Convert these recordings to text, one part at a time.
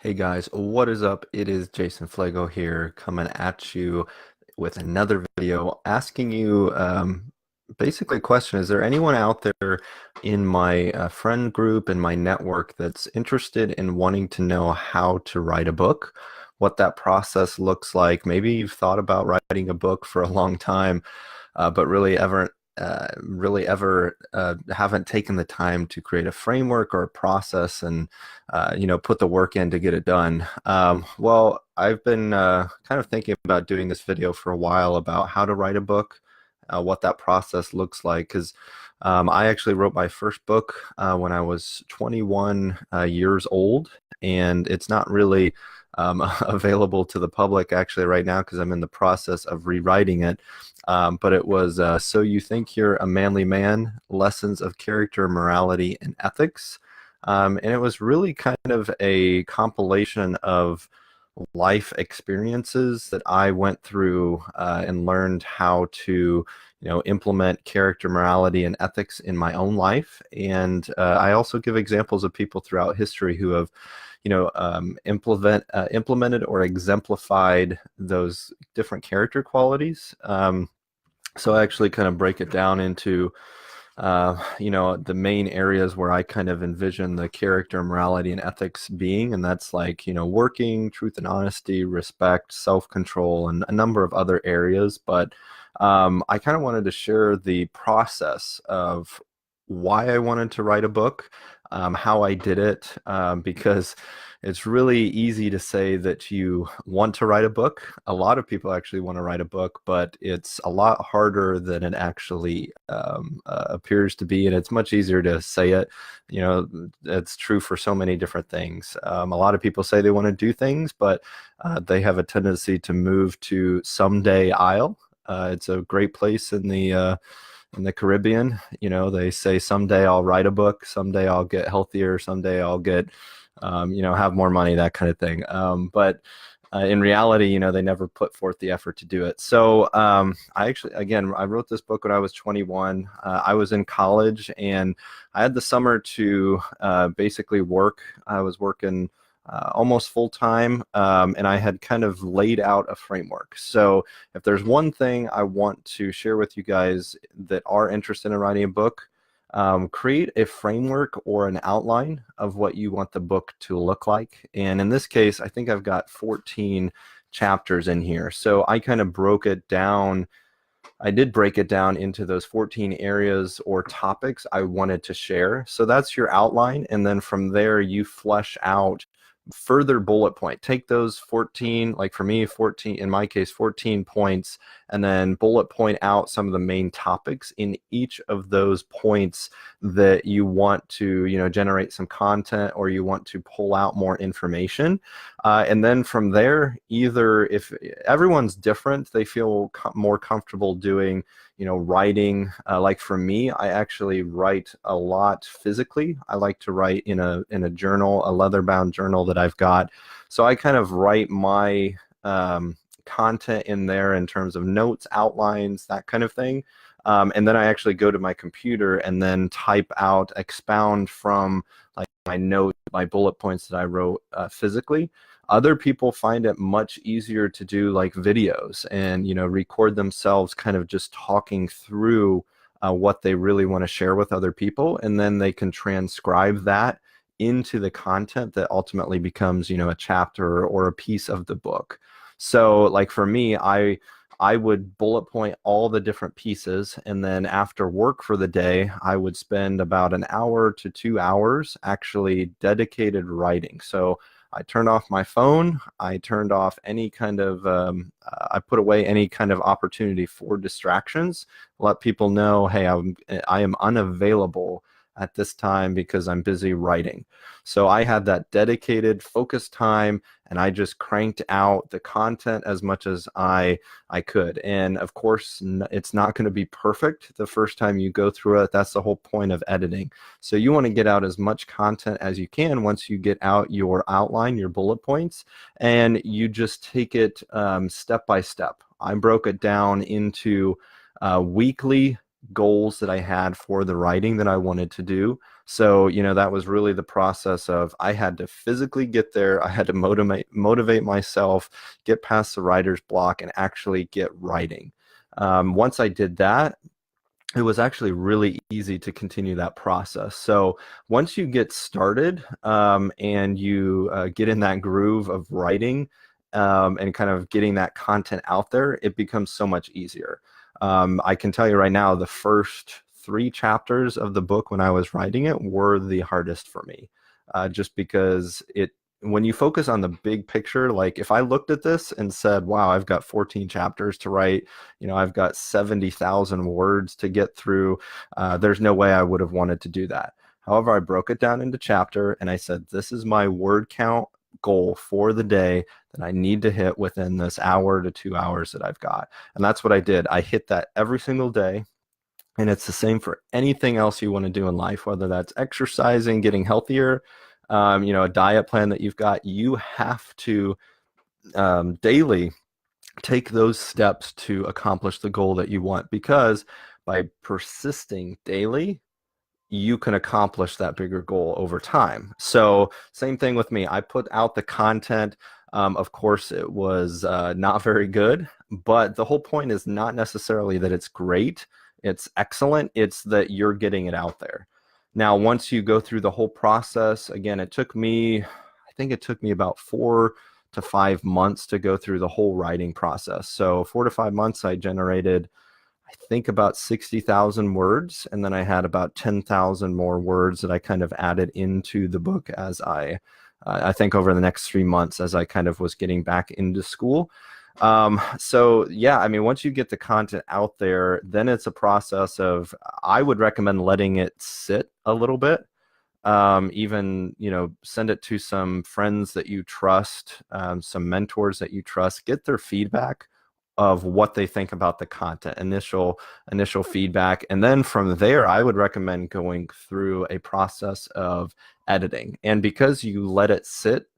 Hey guys, what is up? It is Jason Fleagle here coming at you with another video asking you basically a question. Is there anyone out there in my friend group and my network that's interested in wanting to know how to write a book, what that process looks like? Maybe you've thought about writing a book for a long time, but really ever haven't taken the time to create a framework or a process and put the work in to get it done. Well, I've been kind of thinking about doing this video for a while about how to write a book, what that process looks like, because I actually wrote my first book when I was 21 years old, and it's not really available to the public actually right now because I'm in the process of rewriting it. But it was So You Think You're a Manly Man, Lessons of Character, Morality, and Ethics. And it was really kind of a compilation of life experiences that I went through and learned how to, implement character, morality, and ethics in my own life. And I also give examples of people throughout history who have, implemented or exemplified those different character qualities. So I actually kind of break it down into the main areas where I kind of envision the character, morality, and ethics being, and that's like, working, truth and honesty, respect, self-control, and a number of other areas. But I kind of wanted to share the process of why I wanted to write a book, how I did it, because it's really easy to say that you want to write a book. A lot of people actually want to write a book, but it's a lot harder than it actually appears to be, and it's much easier to say it. It's true for so many different things. A lot of people say they want to do things, but they have a tendency to move to Someday Isle. It's a great place in the Caribbean. They say someday I'll write a book, someday I'll get healthier, someday I'll get, have more money, that kind of thing. But in reality, they never put forth the effort to do it. So I wrote this book when I was 21. I was in college and I had the summer to basically work. I was working almost full time, and I had kind of laid out a framework. So if there's one thing I want to share with you guys that are interested in writing a book, create a framework or an outline of what you want the book to look like. And in this case, I think I've got 14 chapters in here. So I kind of broke it down. I did break it down into those 14 areas or topics I wanted to share. So that's your outline. And then from there, you flesh out further bullet point. Take those 14, like for me, 14, in my case, 14 points, and then bullet point out some of the main topics in each of those points that you want to, generate some content or you want to pull out more information. And then from there, either if everyone's different, they feel more comfortable doing, writing. Like for me, I actually write a lot physically. I like to write in a journal, a leather-bound journal that I've got. So I kind of write my content in there in terms of notes, outlines, that kind of thing. And then I actually go to my computer and then type out, expound from like my notes, my bullet points that I wrote physically. Other people find it much easier to do like videos and, record themselves kind of just talking through what they really want to share with other people. And then they can transcribe that into the content that ultimately becomes, a chapter or a piece of the book. So like for me, I would bullet point all the different pieces, and then after work for the day, I would spend about an hour to 2 hours actually dedicated writing. So I turned off my phone. I turned off any kind of, I put away any kind of opportunity for distractions. Let people know, hey, I am unavailable at this time because I'm busy writing. So I had that dedicated focused time, and I just cranked out the content as much as I could. And of course, it's not going to be perfect the first time you go through it. That's the whole point of editing. So you want to get out as much content as you can once you get out your outline, your bullet points, and you just take it step by step. I broke it down into weekly goals that I had for the writing that I wanted to do. So, that was really the process of I had to physically get there. I had to motivate myself, get past the writer's block and actually get writing. Once I did that, it was actually really easy to continue that process. So once you get started and you get in that groove of writing and kind of getting that content out there, it becomes so much easier. I can tell you right now, the first 3 chapters of the book when I was writing it were the hardest for me, just because when you focus on the big picture, like if I looked at this and said, wow, I've got 14 chapters to write, I've got 70,000 words to get through, there's no way I would have wanted to do that. However, I broke it down into chapter and I said, this is my word count goal for the day that I need to hit within this hour to 2 hours that I've got. And that's what I did. I hit that every single day. And it's the same for anything else you want to do in life, whether that's exercising, getting healthier, a diet plan that you've got. You have to daily take those steps to accomplish the goal that you want, because by persisting daily, you can accomplish that bigger goal over time. So same thing with me. I put out the content. Of course, it was not very good, but the whole point is not necessarily that it's great, it's excellent. It's that you're getting it out there. Now, once you go through the whole process, again, I think it took me about 4 to 5 months to go through the whole writing process. So 4 to 5 months, I generated, I think, about 60,000 words. And then I had about 10,000 more words that I kind of added into the book as I think over the next 3 months as I kind of was getting back into school. So yeah, I mean, once you get the content out there, then it's a process of, I would recommend letting it sit a little bit. Even, send it to some friends that you trust, some mentors that you trust, get their feedback of what they think about the content, initial feedback. And then from there, I would recommend going through a process of editing. And because you let it sit,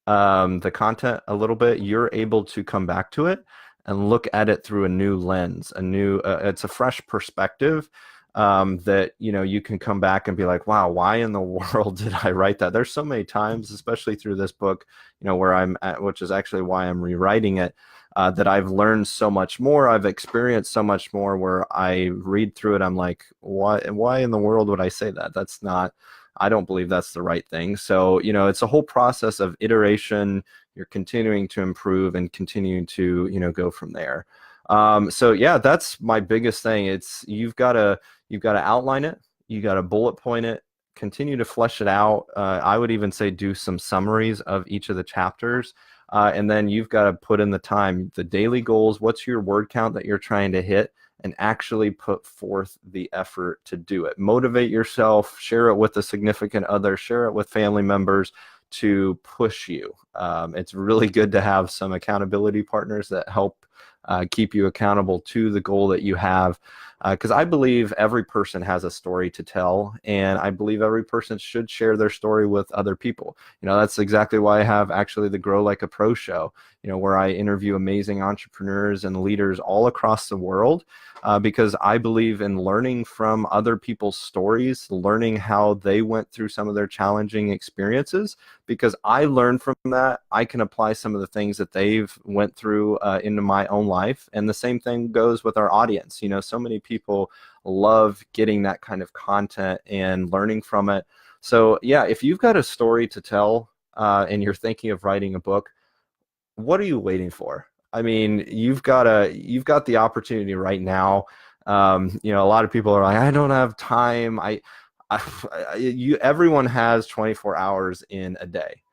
the content a little bit, you're able to come back to it and look at it through a new lens, it's a fresh perspective that, you can come back and be like, wow, why in the world did I write that? There's so many times, especially through this book, where I'm at, which is actually why I'm rewriting it, that I've learned so much more. I've experienced so much more where I read through it. I'm like, why in the world would I say that? I don't believe that's the right thing. So, it's a whole process of iteration. You're continuing to improve and continuing to, go from there. So yeah, that's my biggest thing. You've got to outline it. You got to bullet point it, continue to flesh it out. I would even say do some summaries of each of the chapters. And then you've got to put in the time, the daily goals, what's your word count that you're trying to hit, and actually put forth the effort to do it. Motivate yourself, share it with a significant other, share it with family members to push you. It's really good to have some accountability partners that help keep you accountable to the goal that you have. Because I believe every person has a story to tell, and I believe every person should share their story with other people. That's exactly why I have actually the Grow Like a Pro show, where I interview amazing entrepreneurs and leaders all across the world, because I believe in learning from other people's stories, learning how they went through some of their challenging experiences, because I learned from that. I can apply some of the things that they've went through into my own life. And the same thing goes with our audience. So many people love getting that kind of content and learning from it. So yeah, if you've got a story to tell and you're thinking of writing a book, what are you waiting for? I mean, you've got the opportunity right now. A lot of people are like, I don't have time. Everyone has 24 hours in a day.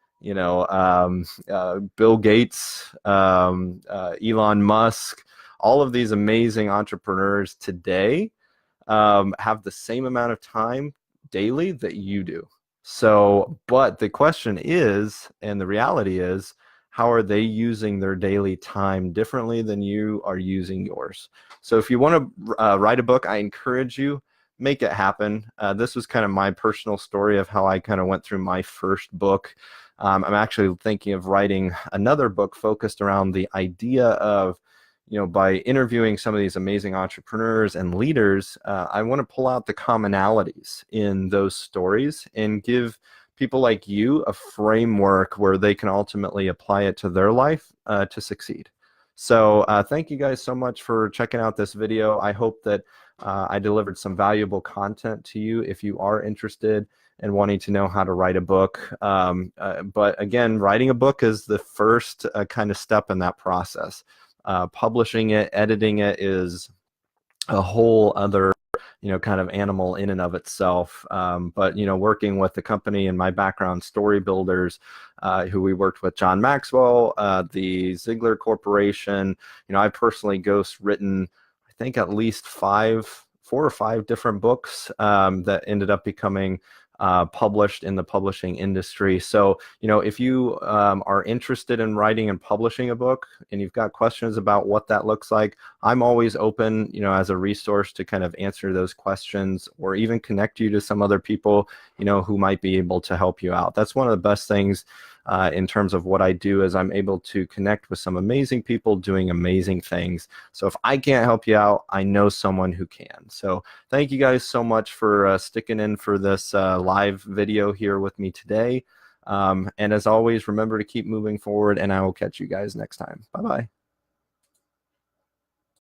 Bill Gates, Elon Musk, all of these amazing entrepreneurs today have the same amount of time daily that you do. So, but the question is, and the reality is, how are they using their daily time differently than you are using yours? So if you want to write a book, I encourage you, make it happen. This was kind of my personal story of how I kind of went through my first book. I'm actually thinking of writing another book focused around the idea of, by interviewing some of these amazing entrepreneurs and leaders, I want to pull out the commonalities in those stories and give people like you a framework where they can ultimately apply it to their life to succeed. So thank you guys so much for checking out this video. I hope that I delivered some valuable content to you if you are interested in wanting to know how to write a book. But again, writing a book is the first kind of step in that process. Publishing it, editing it is a whole other kind of animal in and of itself. But working with the company and my background, Story Builders, who we worked with, John Maxwell, the Ziegler Corporation, I personally ghost written, I think at least 4 or 5 different books that ended up becoming published in the publishing industry. So, if you are interested in writing and publishing a book and you've got questions about what that looks like, I'm always open, as a resource to kind of answer those questions or even connect you to some other people, who might be able to help you out. That's one of the best things in terms of what I do, is I'm able to connect with some amazing people doing amazing things. So if I can't help you out, I know someone who can. So thank you guys so much for sticking in for this live video here with me today. And as always, remember to keep moving forward, and I will catch you guys next time. Bye-bye.